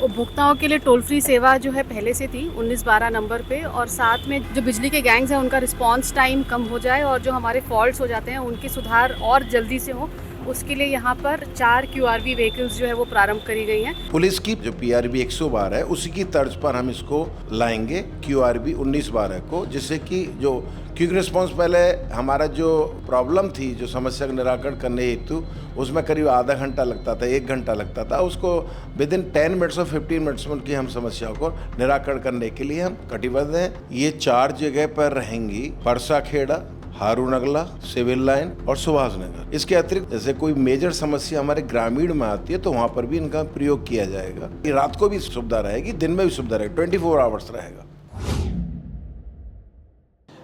उपभोक्ताओं के लिए टोल फ्री सेवा जो है पहले से थी 1912 नंबर पे, और साथ में जो बिजली के गैंग्स हैं उनका रिस्पांस टाइम कम हो जाए और जो हमारे फॉल्ट्स हो जाते हैं उनके सुधार और जल्दी से हो, उसके लिए यहाँ पर 4 QRV व्हीकल्स जो है वो प्रारंभ करी गई हैं। पुलिस की जो PRV 112 है उसी की तर्ज पर हम इसको लाएंगे QRV 1912 को, जिससे कि जो क्विक रिस्पांस पहले हमारा जो प्रॉब्लम थी, जो समस्या का निराकरण करने हेतु उसमें करीब आधा घंटा लगता था, 1 घंटा लगता था, उसको विदिन 10 मिनट्स और 15 मिनट्स में उनकी हम समस्याओं को निराकरण करने के लिए हम कटिबद्ध हैं। ये 4 जगह पर रहेंगी, परसाखेड़ा, हारूनगला, सिविल लाइन और सुभाष नगर। इसके अतिरिक्त जैसे कोई मेजर समस्या हमारे ग्रामीण में आती है तो वहाँ पर भी इनका प्रयोग किया जाएगा। ये रात को भी सुविधा रहेगी, दिन में भी सुविधा रहेगी, 24 आवर्स रहेगा।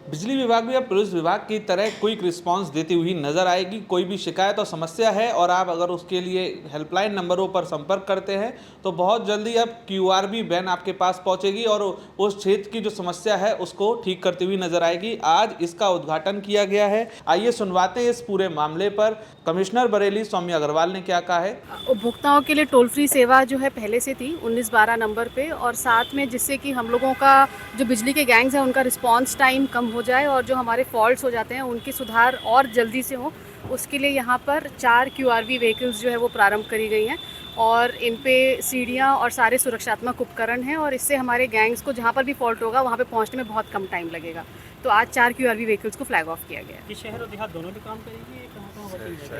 बिजली विभाग भी अब पुलिस विभाग की तरह क्विक रिस्पांस देती हुई नजर आएगी। कोई भी शिकायत और समस्या है और आप अगर उसके लिए हेल्पलाइन नंबरों पर संपर्क करते हैं तो बहुत जल्दी अब QRV वैन आपके पास पहुंचेगी और उस क्षेत्र की जो समस्या है उसको ठीक करती हुई नजर आएगी। आज इसका उद्घाटन किया गया है। आइए सुनवाते हैं इस पूरे मामले पर कमिश्नर बरेली सौम्या अग्रवाल ने क्या कहा है। उपभोक्ताओं के लिए टोल फ्री सेवा जो है पहले से थी 1912 नंबर पे, और साथ में जिससे कि हम लोगों का जो बिजली के गैंग्स हैं उनका रिस्पांस टाइम कम हो जाए और जो हमारे फॉल्ट्स हो जाते हैं उनके सुधार और जल्दी से हो, उसके लिए यहाँ पर 4 QRV व्हीकल्स जो है वो प्रारंभ करी गई हैं और इन पे सीढ़ियाँ और सारे सुरक्षात्मक उपकरण हैं, और इससे हमारे गैंग्स को जहाँ पर भी फॉल्ट होगा वहाँ पे पहुँचने में बहुत कम टाइम लगेगा। तो आज 4 QRV व्हीकल्स को फ्लैग ऑफ किया गया है। ये शहर और देहात दोनों भी काम करेंगे,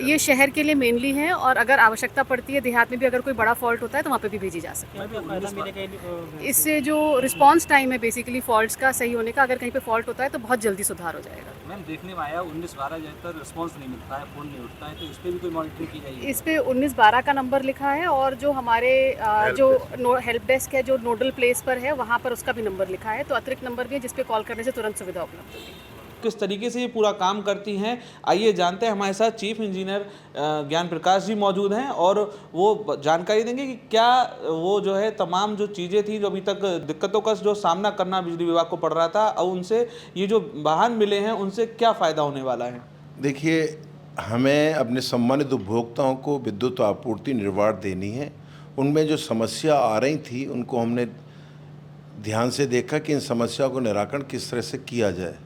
ये शहर के लिए मेनली है, और अगर आवश्यकता पड़ती है देहात में भी अगर कोई बड़ा फॉल्ट होता है तो वहाँ पे भी भेजी जा सकती है। इससे जो रिस्पांस टाइम है बेसिकली फॉल्ट्स का सही होने का, अगर कहीं पे फॉल्ट होता है तो बहुत जल्दी सुधार हो जाएगा। मैम देखने में आया 1912 ज़्यादातर रिस्पांस नहीं मिलता है, फ़ोन नहीं उठता है, तो इस पर भी कोई मॉनिटरिंग की जाएगी? इस पे 1912 का नंबर लिखा है और जो हमारे जो हेल्प डेस्क है जो नोडल प्लेस पर है वहाँ पर उसका भी नंबर लिखा है, तो अतिरिक्त नंबर भी है जिस पे कॉल करने से तुरंत सुविधा उपलब्ध होगी। किस तरीके से ये पूरा काम करती हैं आइए जानते हैं। हमारे साथ चीफ इंजीनियर ज्ञान प्रकाश जी मौजूद हैं और वो जानकारी देंगे कि क्या वो जो है तमाम जो चीज़ें थी जो अभी तक दिक्कतों का जो सामना करना बिजली विभाग को पड़ रहा था, और उनसे ये जो वाहन मिले हैं उनसे क्या फ़ायदा होने वाला है। देखिए, हमें अपने सम्मानित उपभोक्ताओं को विद्युत आपूर्ति निर्बाध देनी है। उनमें जो समस्या आ रही थी उनको हमने ध्यान से देखा कि इन समस्याओं को निराकरण किस तरह से किया जाए।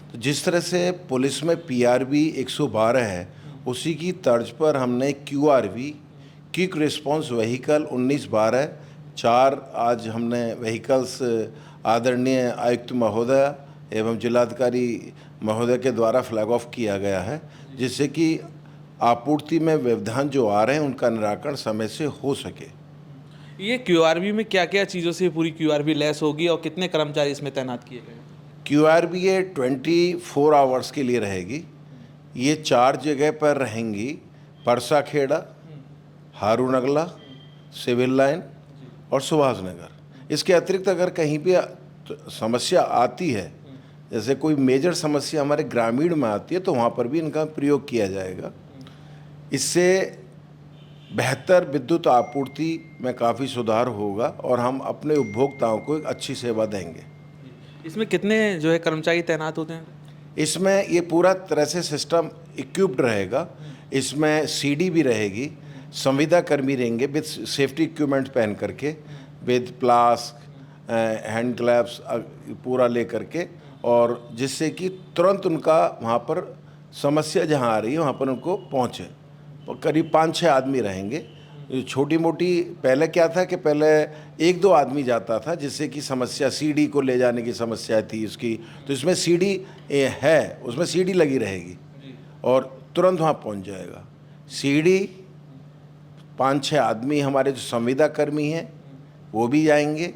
तो जिस तरह से पुलिस में PRV 112 है उसी की तर्ज पर हमने QRV क्विक रिस्पांस व्हीकल 1912 4 आज हमने व्हीकल्स आदरणीय आयुक्त महोदय एवं जिलाधिकारी महोदय के द्वारा फ्लैग ऑफ किया गया है, जिससे कि आपूर्ति में व्यवधान जो आ रहे हैं उनका निराकरण समय से हो सके। ये QRV में क्या क्या चीज़ों से पूरी QRV लैस होगी और कितने कर्मचारी इसमें तैनात किए गए? QRV ये 24 आवर्स के लिए रहेगी। ये 4 जगह पर रहेंगी, परसाखेड़ा, हारूनगला, सिविल लाइन और सुभाष नगर। इसके अतिरिक्त अगर कहीं भी समस्या आती है, जैसे कोई मेजर समस्या हमारे ग्रामीण में आती है तो वहाँ पर भी इनका प्रयोग किया जाएगा। इससे बेहतर विद्युत आपूर्ति में काफ़ी सुधार होगा और हम अपने उपभोक्ताओं को एक अच्छी सेवा देंगे। इसमें कितने जो है कर्मचारी तैनात होते हैं? इसमें ये पूरा तरह से सिस्टम इक्विप्ड रहेगा। इसमें CD भी रहेगी, संविदा कर्मी रहेंगे विद सेफ्टी इक्विपमेंट पहन करके, विद प्लास्क, हैंड ग्लव्स पूरा ले करके, और जिससे कि तुरंत उनका वहाँ पर समस्या जहाँ आ रही है वहाँ पर उनको पहुँचे। करीब 5-6 आदमी रहेंगे। छोटी मोटी पहले क्या था कि पहले 1-2 आदमी जाता था, जिससे कि समस्या CD को ले जाने की समस्या थी उसकी, तो इसमें CD है, उसमें CD लगी रहेगी और तुरंत वहाँ पहुँच जाएगा। CD 5-6 आदमी हमारे जो संविदा कर्मी हैं वो भी जाएंगे,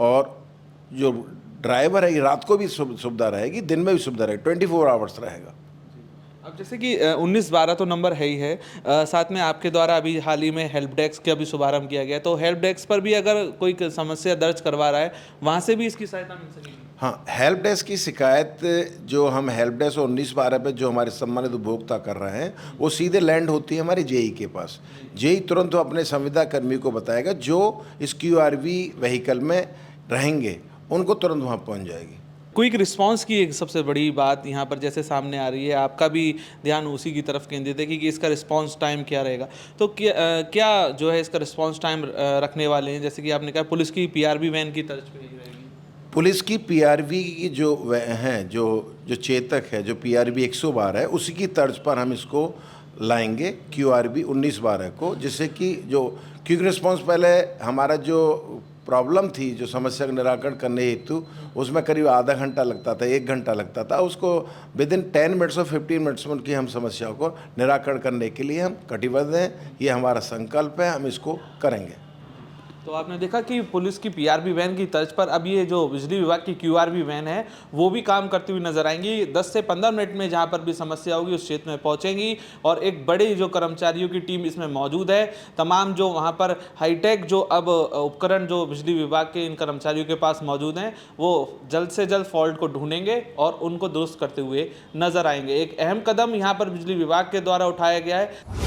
और जो ड्राइवर है रात को भी सुविधा रहेगी, दिन में भी सुविधा रहेगी, 24 आवर्स रहेगा। अब जैसे कि 1912 तो नंबर है ही है, साथ में आपके द्वारा अभी हाल ही में हेल्प डेस्क का भी शुभारंभ किया गया, तो हेल्प डेस्क पर भी अगर कोई समस्या दर्ज करवा रहा है वहाँ से भी इसकी सहायता मिल सकेगी? हाँ, हेल्प डेस्क की शिकायत जो हम हेल्प डेस्क 1912 पे जो हमारे सम्मानित उपभोक्ता कर रहे हैं वो सीधे लैंड होती है हमारे JE के पास। JE तुरंत अपने संविदा कर्मी को बताएगा, जो इस QRV व्हीकल में रहेंगे उनको तुरंत वहाँ पहुँच जाएगी। क्विक रिस्पांस की एक सबसे बड़ी बात यहाँ पर जैसे सामने आ रही है, आपका भी ध्यान उसी की तरफ केंद्रित है कि इसका रिस्पांस टाइम क्या रहेगा। तो क्या जो है इसका रिस्पांस टाइम रखने वाले हैं, जैसे कि आपने कहा पुलिस की पीआरवी वैन की तर्ज पे ही रहेगी। पुलिस की पीआरवी की जो हैं जो चेतक है, जो पीआरवी 112 है, उसी की तर्ज पर हम इसको लाएंगे क्यूआरबी 1912 को, जिससे कि जो क्विक रिस्पांस पहले हमारा जो प्रॉब्लम थी, जो समस्या का निराकरण करने हेतु, उसमें करीब आधा घंटा लगता था, 1 घंटा लगता था, उसको विद इन 10 मिनट्स और 15 मिनट्स में उनकी हम समस्याओं को निराकरण करने के लिए हम कटिबद्ध हैं। ये हमारा संकल्प है, हम इसको करेंगे। तो आपने देखा कि पुलिस की पीआरवी वैन की तर्ज पर अब ये जो बिजली विभाग की क्यूआरवी वैन है वो भी काम करती हुई नजर आएंगी। 10 से 15 मिनट में जहां पर भी समस्या होगी उस क्षेत्र में पहुंचेंगी और एक बड़ी जो कर्मचारियों की टीम इसमें मौजूद है। तमाम जो वहां पर हाईटेक जो अब उपकरण जो बिजली विभाग के इन कर्मचारियों के पास मौजूद हैं वो जल्द से जल्द फॉल्ट को ढूंढेंगे और उनको दुरुस्त करते हुए नजर आएंगे। एक अहम कदम यहाँ पर बिजली विभाग के द्वारा उठाया गया है।